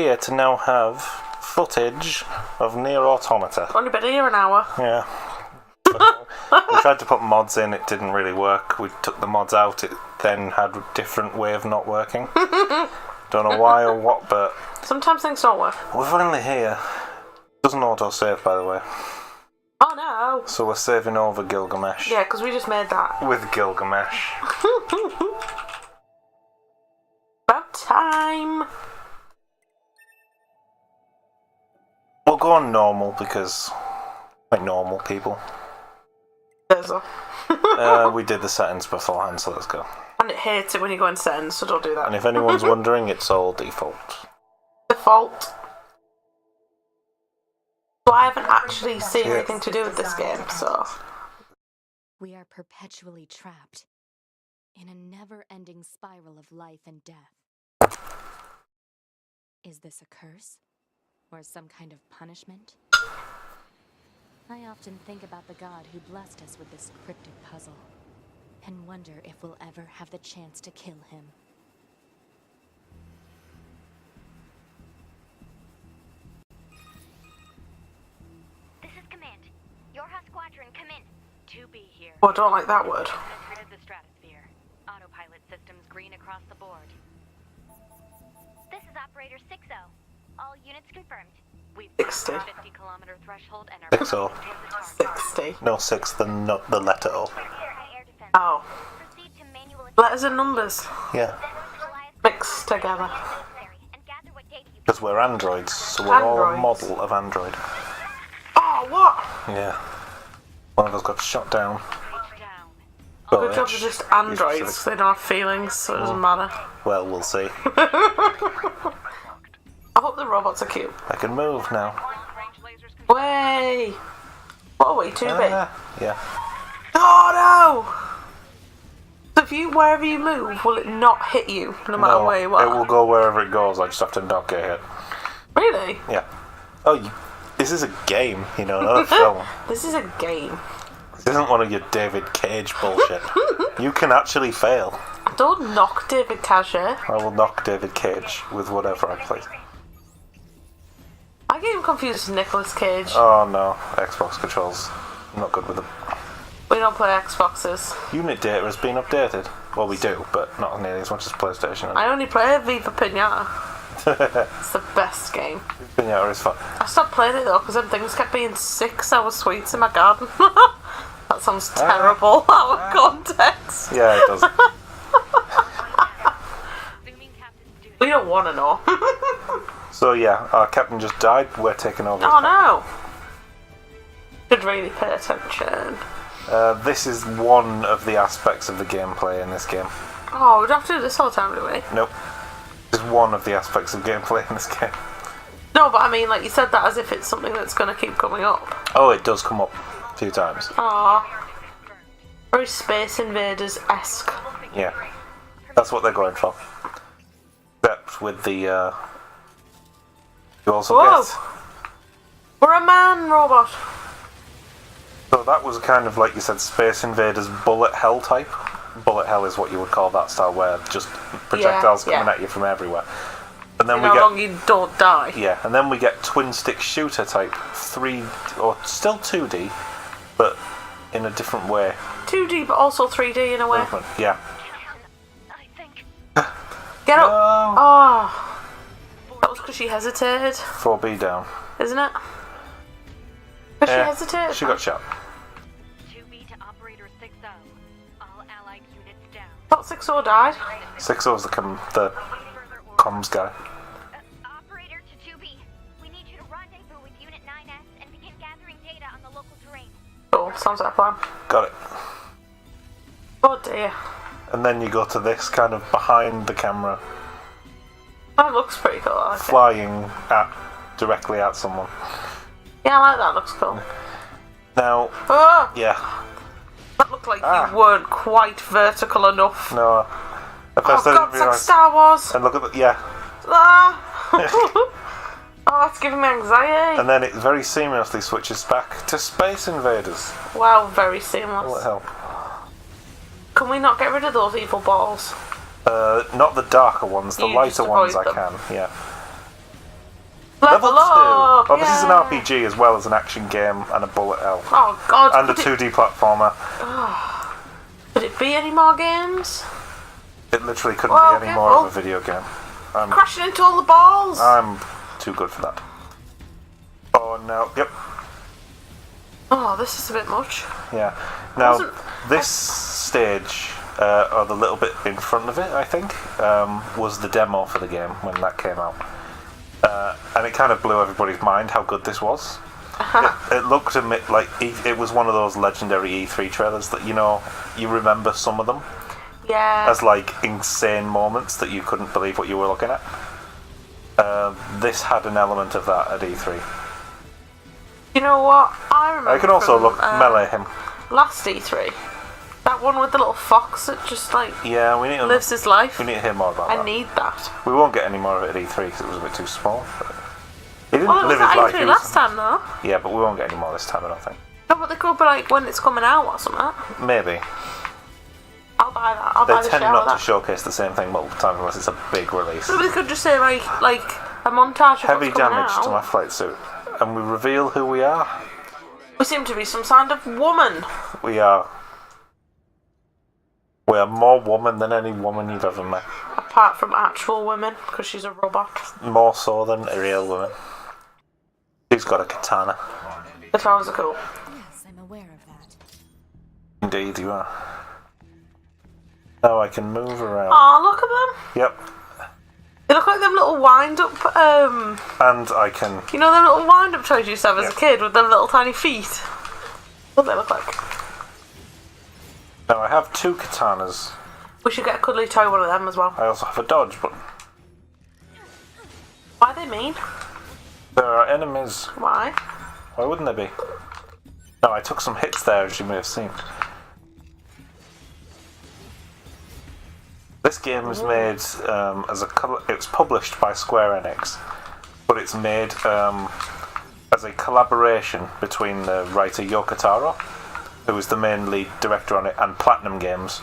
here to now have footage of NieR Automata. Only been here an hour. Yeah. We tried to put mods in, it didn't really work. We took the mods out, it then had a different way of not working. Don't know why or what, but... Sometimes things don't work. We're finally here. Doesn't auto-save, by the way. Oh no! So we're saving over Gilgamesh. Yeah, because we just made that. With Gilgamesh. About time! We'll go on normal because... like normal people. We did the settings beforehand, so let's go. And it hates it when you go in settings, so don't do that. And if anyone's wondering, it's all default. Default. So I haven't actually seen anything to do with this game, so... We are perpetually trapped in a never-ending spiral of life and death. Is this a curse? Or some kind of punishment? I often think about the god who blessed us with this cryptic puzzle, and wonder if we'll ever have the chance to kill him. This is Command. Your House Squadron, come in. 2B here. Oh, I don't like that word. Entered the stratosphere. Autopilot systems green across the board. This is Operator 60. All units confirmed. We've 60. 50-kilometer threshold and our 60. 60. No, 6, the letter O. Air defense. Oh. Proceed to manual Letters and numbers. Yeah. Mixed together. and gather what data you Because we're androids, so we're all a Androids. model of android. Oh, what? Yeah. One of us got shot down. down. Well, Good job they're just androids, 'cause they don't have feelings, so it doesn't matter. well, we'll see. I hope the robots are cute. I can move now. Way! What are we, 2B? Yeah. Oh no! So if you, wherever you move, will it not hit you, no matter No, where you are? it will go wherever it goes, I just have to not get hit. Really? Yeah. Oh, this is a game, you know, not a film. This is a game. This isn't one of your David Cage bullshit. You can actually fail. Don't knock David Cage. I will knock David Cage with whatever I play. I get him confused with Nicolas Cage. Oh no, Xbox controls. I'm not good with them. We don't play Xboxes. Unit data has been updated. Well, we do, but not nearly as much as PlayStation. I only play Viva Pinata. It's the best game. Pinata is fun. I stopped playing it though because them things kept being 6 hour sweets in my garden. That sounds terrible out of context. Yeah, it does. We don't want to know. So yeah, our captain just died. We're taking over. Oh no! Should really pay attention. This is one of the aspects of the gameplay in this game. Oh, we don't have to do this all the time, do we? Nope. This is one of the aspects of gameplay in this game. No, but I mean, like, you said that as if it's something that's going to keep coming up. Oh, it does come up a few times. Ah, very Space Invaders-esque. Yeah. That's what they're going for. Except with the, you also Whoa! get... We're a man robot. So that was kind of, like you said, Space Invaders bullet hell type. Bullet hell is what you would call that style, where just projectiles coming at you from everywhere. And then How long you don't die. Yeah, and then we get twin stick shooter type 3 or still 2D, but in a different way. 2D, but also 3D in a way. Movement. Yeah. I think. Get up! No. Oh, that was because she hesitated, 4B down. isn't it? Because she hesitated. She got shot. 2B to Operator 60. All allied units down. Thought 6-0 died. 6-0 was the comms guy. Operator to 2B. We need you to rendezvous with Unit 9S and begin gathering data on the local terrain. Cool, sounds like a plan. Got it. Oh dear. And then you go to this kind of behind the camera, That looks pretty cool, I like it. flying directly at someone. Yeah, I like that, looks cool. Now, Oh! yeah, That looked like you weren't quite vertical enough. no. At Oh first I god, didn't it's like realise. Star Wars! And look at the, yeah. Ah! Oh, it's giving me anxiety. And then it very seamlessly switches back to Space Invaders. Wow, very What seamless. the hell? Can we not get rid of those evil balls? Not the darker ones, the You lighter just ones I avoid can, yeah. Level 2! up! Oh, this is an Yay. RPG as well as an action game and a bullet hell. Oh god. And a 2D platformer. Could it be any more games? It literally couldn't Whoa, be any more of a video game. Crashing into all the balls! I'm too good for that. Oh no, yep. Oh, this is a bit much. Yeah. Now, this stage, or the little bit in front of it, I think, was the demo for the game when that came out. And it kind of blew everybody's mind how good this was. It looked a bit like it was one of those legendary E3 trailers that, you know, you remember some of them as like insane moments that you couldn't believe what you were looking at. This had an element of that at E3. You know what? I remember. I can also from, melee him. Last E3. That one with the little fox that just like Yeah, we need to lives his life. We need to hear more about that. I need that. We won't get any more of it at E3 because it was a bit too small. But he didn't Well, it was live his at life. E3 last time though. Yeah, but we won't get any more this time, I don't think. No, but they could be like when it's coming out or something. Maybe. I'll buy that. I'll buy They the tend share not of that. to showcase the same thing multiple times unless it's a big release. Maybe they could just say like a montage of Heavy what's coming damage out. to my flight suit. And we reveal who we are. We seem to be some kind of woman. We are more woman than any woman you've ever met. Apart from actual women, because she's a robot. More so than a real woman. She's got a katana. The flowers are cool. Yes, I'm aware of that. Indeed, you are. Now I can move around. Aw, look at them. Yep. They look like them little wind-up, And I can... you know them little wind-up toys you used to have as a kid with them little tiny feet? What do they look like? Now I have 2 katanas. We should get a cuddly toy one of them as well. I also have a dodge button. Why are they mean? There are enemies. Why? Why wouldn't they be? No, I took some hits there, as you may have seen. This game was made it's published by Square Enix, but it's made as a collaboration between the writer Yoko Taro, who is the main lead director on it, and Platinum Games.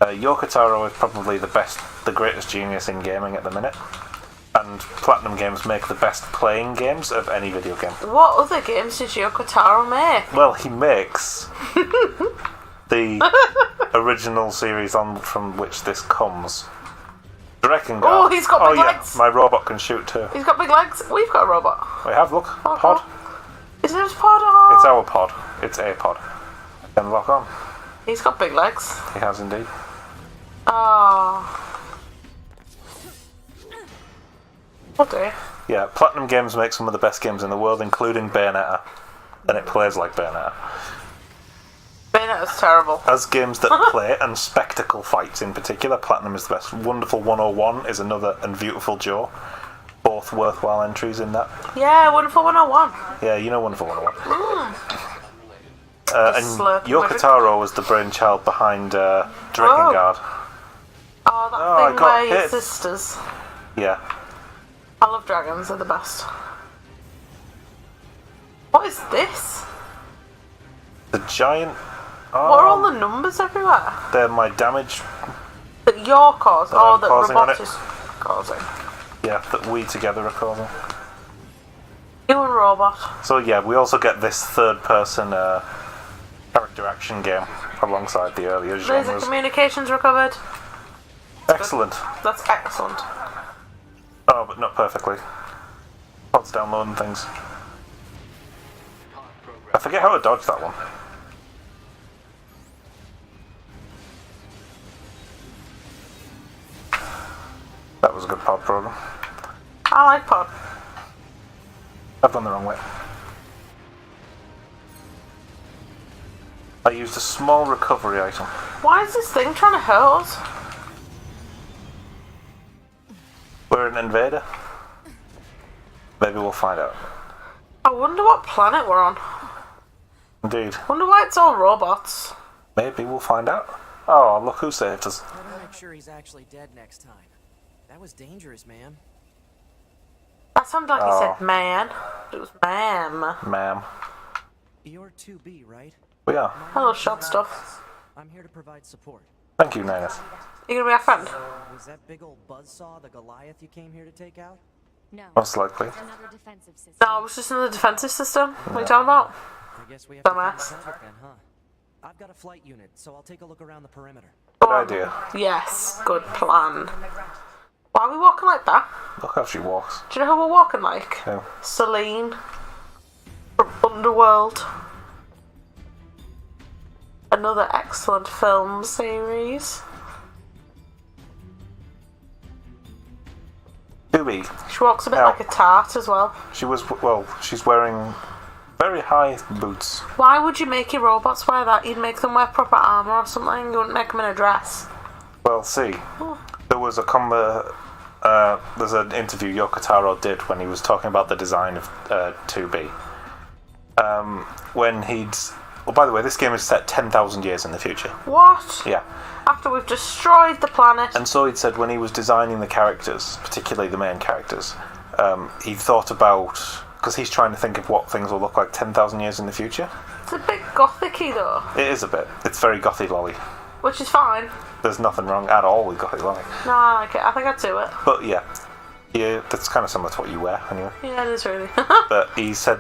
Yoko Taro is probably the greatest genius in gaming at the minute, and Platinum Games make the best playing games of any video game. What other games did Yoko Taro make? Well, he makes the original series from which this comes. Dragon Guard. Oh, he's got big legs. My robot can shoot too. He's got big legs. We've got a robot. We have, look, Oh, pod. Is it his pod? Oh. It's our pod. It's a pod. I can lock on. He's got big legs. He has indeed. Oh. Oh dear. Yeah, Platinum Games make some of the best games in the world, including Bayonetta. And it plays like Bayonetta. Bayonetta's terrible. As games that play, and spectacle fights in particular, Platinum is the best. Wonderful 101 is another, and Beautiful Joe. Both worthwhile entries in that. Yeah, Wonderful 101. Yeah, you know Wonderful 101. And slurp Yoko Taro was the brainchild behind Drakengard. Oh, that I thing got where your hit. sisters. Yeah. I love dragons, they're the best. What is this? The giant... What are all the numbers everywhere? They're my damage... That you're causing? That Oh, I'm that causing on Robot it. is causing. Yeah, that we together are causing. You and Robot. So yeah, we also get this third-person character action game alongside the earlier Laser genres. communications recovered. Excellent. That's excellent. Oh, but not perfectly. Pod's downloading things. I forget how to dodge that one. That was a good pod program. I like Pod. I've gone the wrong way. I used a small recovery item. Why is this thing trying to hurt us? We're an invader. Maybe we'll find out. I wonder what planet we're on. Indeed. Wonder why it's all robots. Maybe we'll find out. Oh, look who saved us. Better make sure he's actually dead next time. That was dangerous, man. That sounded like he Oh. said man. It was ma'am. Ma'am. You're 2B, right? We are. Hello, shot stuff. I'm here to provide support. Thank you, Ninus. You gonna be our friend? Was that big old buzzsaw the Goliath you came here to take out? No. Most likely. Another defensive system. No, it's just another defensive system. What are you talking about? I guess we have to Dumbass. defend it then, huh? I've got a flight unit, so I'll take a look around the perimeter. Good idea. Yes, good plan. Why are we walking like that? Look how she walks. Do you know who we're walking like? Who? Celine from Underworld. Another excellent film series. 2B. She walks a bit Now- like a tart as well. She's wearing very high boots. Why would you make your robots wear that? You'd make them wear proper armour or something. You wouldn't make them in a dress. Well, see, there was there's an interview Yoko Taro did when he was talking about the design of 2B. When he'd... Well, by the way, this game is set 10,000 years in the future. What? Yeah. After we've destroyed the planet. And so he'd said when he was designing the characters, particularly the main characters, he thought about... Because he's trying to think of what things will look like 10,000 years in the future. It's a bit gothic-y though. It is a bit. It's very gothy lolly. Which is fine. There's nothing wrong at all with gothy lolly. No, I like it. I think I'd do it. But yeah, that's kind of similar to what you wear anyway. Yeah, it is really. But he said,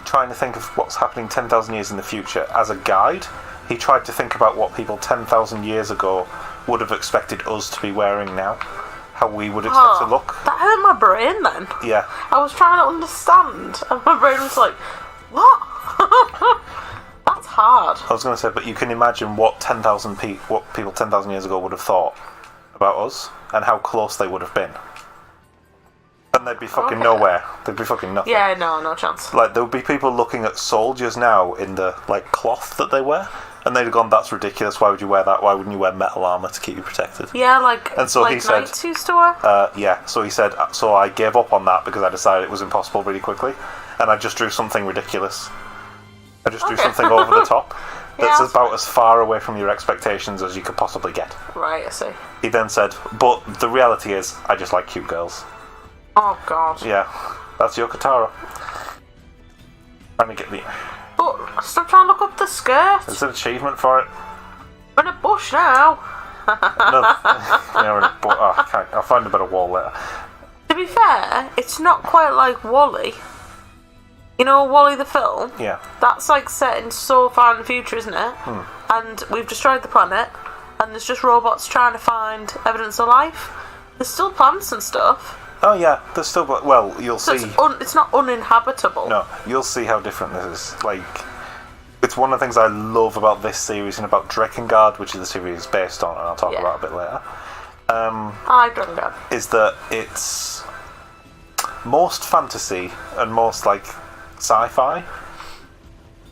trying to think of what's happening 10,000 years in the future as a guide, he tried to think about what people 10,000 years ago would have expected us to be wearing now. How we would expect to look. That hurt my brain then. Yeah. I was trying to understand, and my brain was like, what? That's hard. I was going to say, but you can imagine what 10,000 what people 10,000 years ago would have thought about us, and how close they would have been. And they'd be fucking nowhere. They'd be fucking nothing. Yeah, no chance. Like, there would be people looking at soldiers now in the, like, cloth that they wear, and they'd have gone, that's ridiculous, why would you wear that? Why wouldn't you wear metal armour to keep you protected? Yeah, like, And so like he said- knights used to wear. Yeah, so he said, so I gave up on that because I decided it was impossible really quickly, and I just drew something ridiculous. I just drew something over the top that's Yeah. about as far away from your expectations as you could possibly get. Right, I see. He then said, but the reality is, I just like cute girls. Oh, God. Yeah, that's Yoko Taro. Trying to get the... But, stop trying to look up the skirt. There's an achievement for it. We're in a bush now. I'll find a better wall later. To be fair, it's not quite like Wall-E. You know Wall-E the film? Yeah. That's like set in so far in the future, isn't it? And we've destroyed the planet, and there's just robots trying to find evidence of life. There's still plants and stuff. Oh yeah, there's still... Well, you'll So see... it's not uninhabitable. No, you'll see how different this is. Like, it's one of the things I love about this series and about Drakengard, which is the series it's based on, and I'll talk about a bit later. I don't know. Is that it's most fantasy and most, like, sci-fi,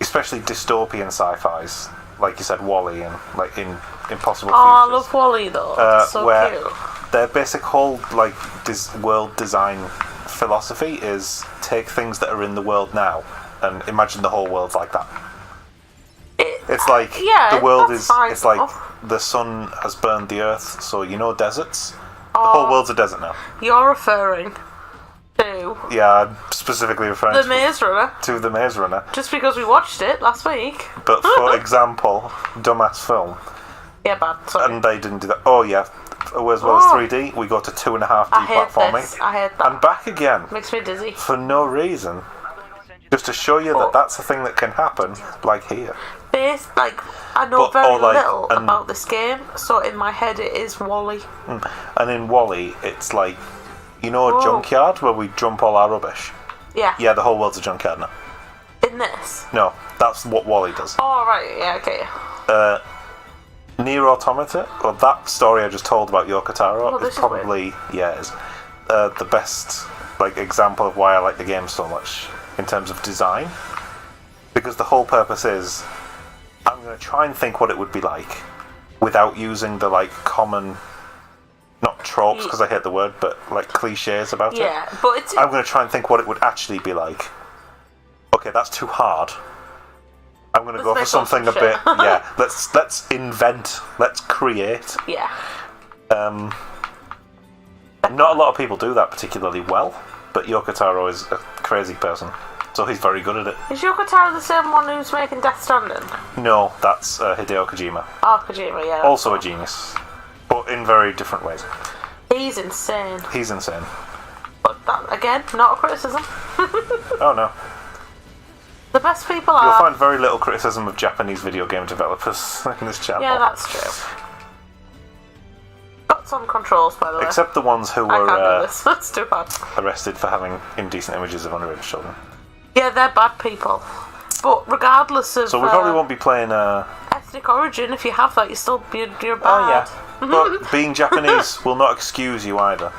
especially dystopian sci-fis, like you said, Wall-E and, like, in Impossible Oh, I Futures. love Wall-E though. It's so where cute. their basic whole, like, world design philosophy is take things that are in the world now and imagine the whole world's like that. It's like yeah, the world that's is. fine It's like enough. the sun has burned the earth, so you know deserts. The whole world's a desert now. You're referring to Yeah, I'm specifically referring the Maze Runner, to the Maze Runner. just because we watched it last week. But for example, dumbass film, Yeah, bad. Sorry. and they didn't do that. Oh yeah, as well as 3D, we go to 2.5D I hate platforming, this. I hate that. and back again Makes me dizzy. for no reason. Just to show you that that's a thing that can happen, like here. I know But- very or like- little and- about this game, so in my head it is Wall-E. And in Wall-E, it's like, you know, a Whoa. junkyard where we dump all our rubbish. Yeah. Yeah, the whole world's a junkyard now. In this. No, that's what Wall-E does. Oh right. Yeah. Okay. NieR Automata, or that story I just told about Yoko Taro, Oh, this is is probably is the best like example of why I like the game so much in terms of design. Because the whole purpose is, I'm going to try and think what it would be like without using the like common, not tropes because I hate the word, but like cliches about it. Yeah, but it's I'm going to try and think what it would actually be like. Okay, that's too hard. I'm going to go for make up something a some bit. shit. Yeah, let's invent. Let's create. yeah. Not a lot of people do that particularly well, but Yoko Taro is a crazy person, so he's very good at it. Is Yoko Taro the same one who's making Death Stranding? No, that's Hideo Kojima. Oh, Kojima, yeah. Also a genius, but in very different ways. He's insane. He's insane. But That, again, not a criticism. Oh no. The best people You'll are... find very little criticism of Japanese video game developers in this channel. Yeah, that's true. Got some controls, by the way. Except the ones who I were can't do this. That's too bad. arrested for having indecent images of underage children. Yeah, they're bad people. But regardless of So we probably won't be playing... ethnic origin, if you have that, you're bad. Oh yeah. But being Japanese will not excuse you either.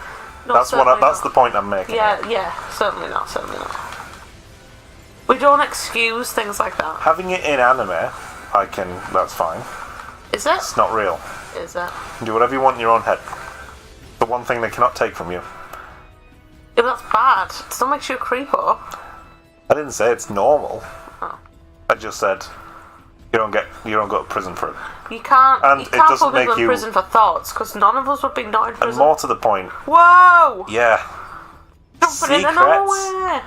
No, That's certainly that's not. the point I'm making. Yeah, certainly not. We don't excuse things like that. Having it in anime, that's fine. Is it? It's not real. Is it? You can do whatever you want in your own head. The one thing they cannot take from you. Yeah, but that's bad. It still makes you a creepo. I didn't say it's normal. Oh. I just said you don't go to prison for it. You can't. And you it can't doesn't put people make in you- prison for thoughts, because none of us would be not in And prison. more to the point, Whoa! yeah. Jumping in and nowhere.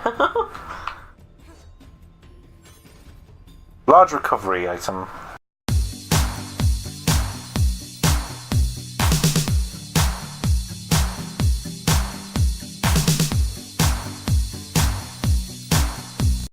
Large recovery item.